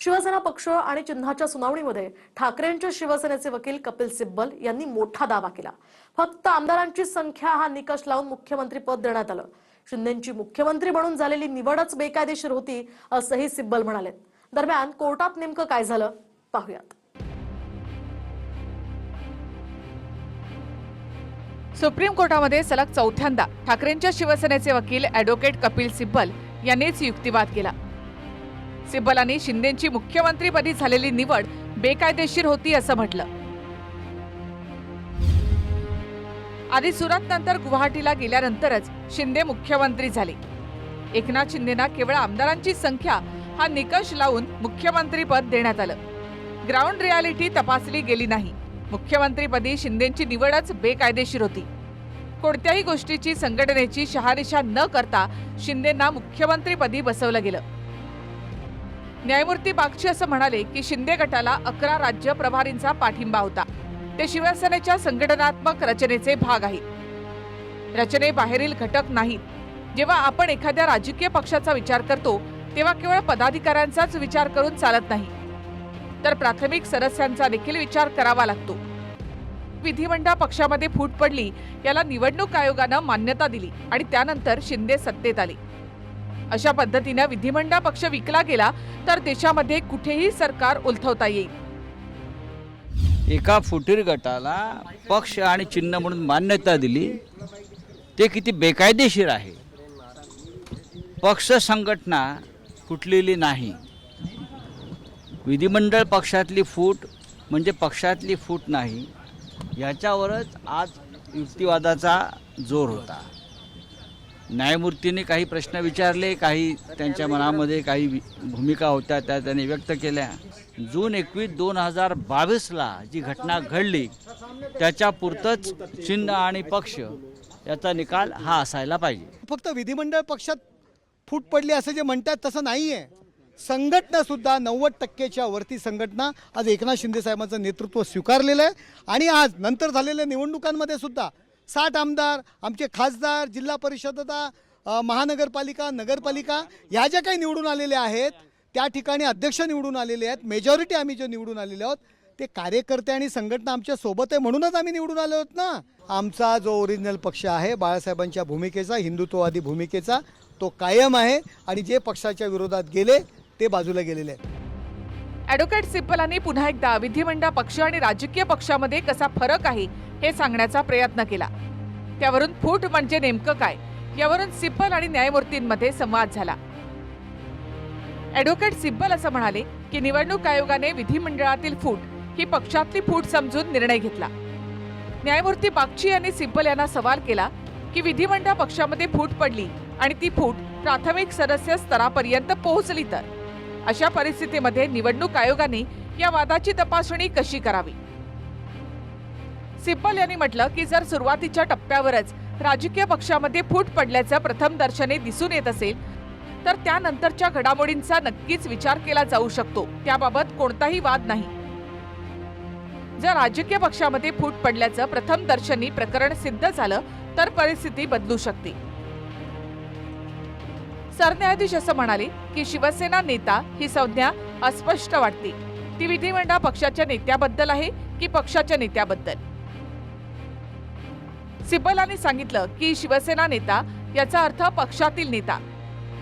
शिवसेना पक्ष आणि चिन्हाच्या सुनावणीमध्ये ठाकरेंच्या शिवसेनेचे वकील कपिल सिब्बल यांनी मोठा दावा केला। फक्त आमदारांची संख्या हा निकष लावून मुख्यमंत्री पद देण्यात आलं। शिंदेंची मुख्यमंत्री म्हणून झालेली निवडच बेकायदेशीर होती असंही सिब्बल म्हणाले। दरम्यान कोर्टात नेमकं काय झालं पाहूयात। सुप्रीम कोर्टामध्ये सलग चौथ्यांदा ठाकरेंच्या शिवसेनेचे वकील ॲडव्होकेट कपिल सिब्बल यांनीच युक्तिवाद केला। सिब्बलांनी शिंदेंची मुख्यमंत्रीपदी झालेली निवड बेकायदेशीर होती असं म्हटलं। आधी सुरत नंतर गुवाहाटीला गेल्यानंतरच शिंदे मुख्यमंत्री झाले। एकनाथ शिंदेंना केवळ आमदारांची संख्या हा निकष लावून मुख्यमंत्रीपद देण्यात आलं। ग्राउंड रियालिटी तपासली गेली नाही। मुख्यमंत्रीपदी शिंदेंची निवडच बेकायदेशीर होती। कोणत्याही गोष्टीची संघटनेची शहानिशा न करता शिंदेंना मुख्यमंत्रीपदी बसवलं गेलं। न्यायमूर्ती बागची असं म्हणाले की शिंदे गटाला 11 राज्य प्रभारींचा पाठिंबा होता। ते शिवसेनेच्या संघटनात्मक रचनेचे भाग आहेत, रचनेबाहेरील घटक नाहीत। जेव्हा आपण एखाद्या राजकीय पक्षाचा विचार करतो तेव्हा केवळ पदाधिकाऱ्यांचाच विचार करून चालत नाही, तर प्राथमिक सदस्यांचा देखील विचार करावा लागतो। विधिमंडळ पक्षामध्ये फूट पडली, याला निवडणूक आयोगानं मान्यता दिली आणि त्यानंतर शिंदे सत्तेत आले। अशा पद्धतीने विधिमंडळ पक्ष विकला गेला तर देशामध्ये कुठेही सरकार उलथवता येईल। एका फुटीर गटाला पक्ष आणि चिन्ह म्हणून मान्यता दिली, ते किती बेकायदेशीर आहे। पक्ष संघटना फुटलेली नाही। विधिमंडळ पक्षातली फूट म्हणजे पक्षातली फूट नाही, याच्यावरच आज युक्तिवादाचा जोर होता। न्यायमूर्तींनी काही प्रश्न विचारले, काही त्यांच्या मनामध्ये काही भूमिका होत्या त्या त्यांनी व्यक्त केल्या। जून 21, 2022ला जी घटना घडली त्याच्यापुरतंच चिन्ह आणि पक्ष याचा निकाल हा असायला पाहिजे। फक्त विधिमंडळ पक्षात फूट पडली असं जे म्हणतात तसं नाही आहे। संघटना सुद्धा 90%च्या वरती संघटना आज एकनाथ शिंदे साहेबांचं नेतृत्व स्वीकारलेलं आहे। आणि आज नंतर झालेल्या निवडणुकांमध्ये सुद्धा 60 आमदार, आमचे खासदार, जिल्हा परिषदा, महानगरपालिका, नगरपालिका ह्या ज्या काही निवडून आलेल्या आहेत त्या ठिकाणी अध्यक्ष निवडून आलेले आहेत। मेजॉरिटी आम्ही जे निवडून आलेले आहोत ते कार्यकर्ते आणि संघटना आमच्या सोबत आहे म्हणूनच आम्ही निवडून आलो आहोत ना। आमचा जो ओरिजिनल पक्ष आहे बाळासाहेबांच्या भूमिकेचा, हिंदुत्ववादी भूमिकेचा, तो कायम आहे आणि जे पक्षाच्या विरोधात गेले ते बाजूला गेलेले आहेत। ॲडव्होकेट सिब्बलांनी पुन्हा एकदा विधिमंडळ पक्ष आणि राजकीय पक्षामध्ये कसा फरक आहे हे सांगण्याचा प्रयत्न केला। त्यावरून फूट म्हणजे नेमकं काय यावरून सिब्बल आणि न्यायमूर्तींमध्ये संवाद झाला। ॲडव्होकेट सिब्बल असं म्हणाले की निवडणूक आयोगाने विधिमंडळातील फूट ही पक्षातली फूट समजून निर्णय घेतला। न्यायमूर्ती बागची यांनी सिब्बल यांना सवाल केला की विधिमंडळ पक्षामध्ये फूट पडली आणि ती फूट प्राथमिक सदस्य स्तरापर्यंत पोहोचली तर अशा परिस्थितीमध्ये निवडणूक आयोगाने या वादाची तपासणी कशी करावी। सिब्बल यांनी म्हटलं की जर सुरुवातीच्या टप्प्यावरच राजकीय पक्षामध्ये फूट पडल्याचं प्रथम दर्शनी दिसून येत असेल तर त्यानंतरच्या घडामोडींचा नक्कीच विचार केला जाऊ शकतो, त्याबाबत कोणताही वाद नाही। जर राजकीय पक्षामध्ये फूट पडल्याचं प्रथम दर्शनी प्रकरण सिद्ध झालं तर परिस्थिती बदलू शकते। सरन्यायाधीश असं म्हणाले की शिवसेना नेता ही संज्ञा अस्पष्ट वाटते, ती विधिमंडळ पक्षाच्या नेत्याबद्दल आहे की पक्षाच्या नेत्याबद्दल। सिब्बलांनी सांगितलं की शिवसेना नेता याचा अर्थ पक्षातील नेता।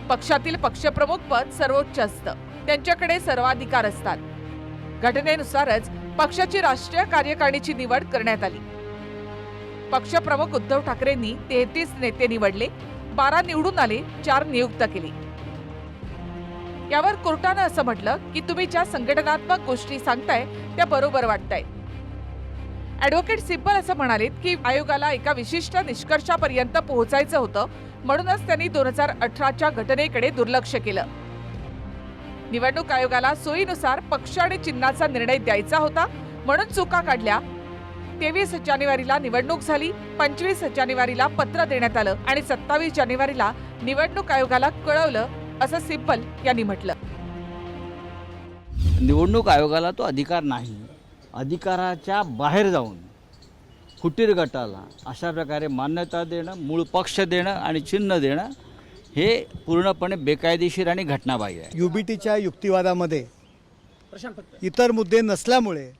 पक्षातील पक्षप्रमुख पद सर्वोच्च असतं, त्यांच्याकडे सर्वाधिकार असतात। घटनेनुसारच पक्षाची राष्ट्रीय कार्यकारिणीची निवड करण्यात आली। पक्षप्रमुख उद्धव ठाकरेंनी 33 नेते निवडले, 12 निवडून आले, 4 नियुक्त केले। यावर कोर्टानं असं म्हटलं की तुम्ही ज्या संघटनात्मक गोष्टी सांगताय त्या बरोबर वाटतायत। ॲडव्होकेट सिब्बल असं म्हणाले की आयोगाला एका विशिष्ट निष्कर्षापर्यंत पोहोचायचं होतं, म्हणूनच त्यांनी 2018च्या घटनेकडे दुर्लक्ष केलं। निवडणूक आयोगाला सोयीनुसार पक्ष आणि चिन्हाचा निर्णय द्यायचा होता म्हणून चुका काढल्या। 23 जानेवारीला निवडणूक झाली, 25 जानेवारीला पत्र देण्यात आलं आणि 27 जानेवारीला निवडणूक आयोगाला कळवलं असं सिब्बल यांनी म्हटलं। निवडणूक आयोगाला तो अधिकार नाही। अधिकाराच्या बाहेर जाऊन फुटीर गटाला अशा प्रकारे मान्यता देणं, मूळ पक्ष देणं आणि चिन्ह देणं हे पूर्णपणे बेकायदेशीर आणि घटनाबाह्य आहे। युबीटीच्या युक्तिवादामध्ये इतर मुद्दे नसल्यामुळे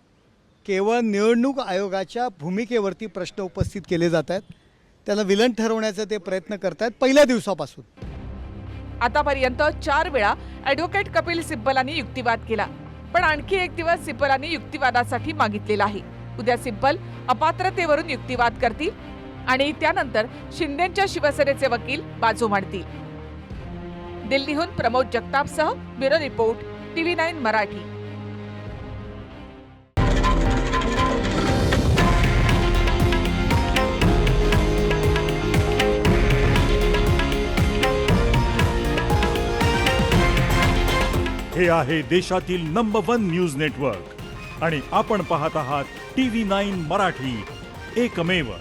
केवळ निवडणूक आयोगाच्या भूमिकेवरती प्रश्न उपस्थित केले जात आहेत. त्याला विलन ठरवण्याचे ते प्रयत्न करत आहेत पहिल्या दिवसापासून. आतापर्यंत 4 वेळा ॲडव्होकेट कपिल सिब्बलांनी युक्तिवाद केला, पण आणखी एक दिवस सिब्बलांनी युक्तिवादासाठी मागितलेला आहे. उद्या सिब्बल अपात्रतेवरून युक्तिवाद करतील आणि त्यानंतर शिंदेच्या शिवसेनेचे वकील बाजू मांडतील. दिल्लीहून प्रमोद जगतापसह ब्युरो रिपोर्ट TV9 मराठी. हे आहे देशातील नंबर 1 न्यूज नेटवर्क आणि आपण पाहत आहात TV9 मराठी, एकमेव.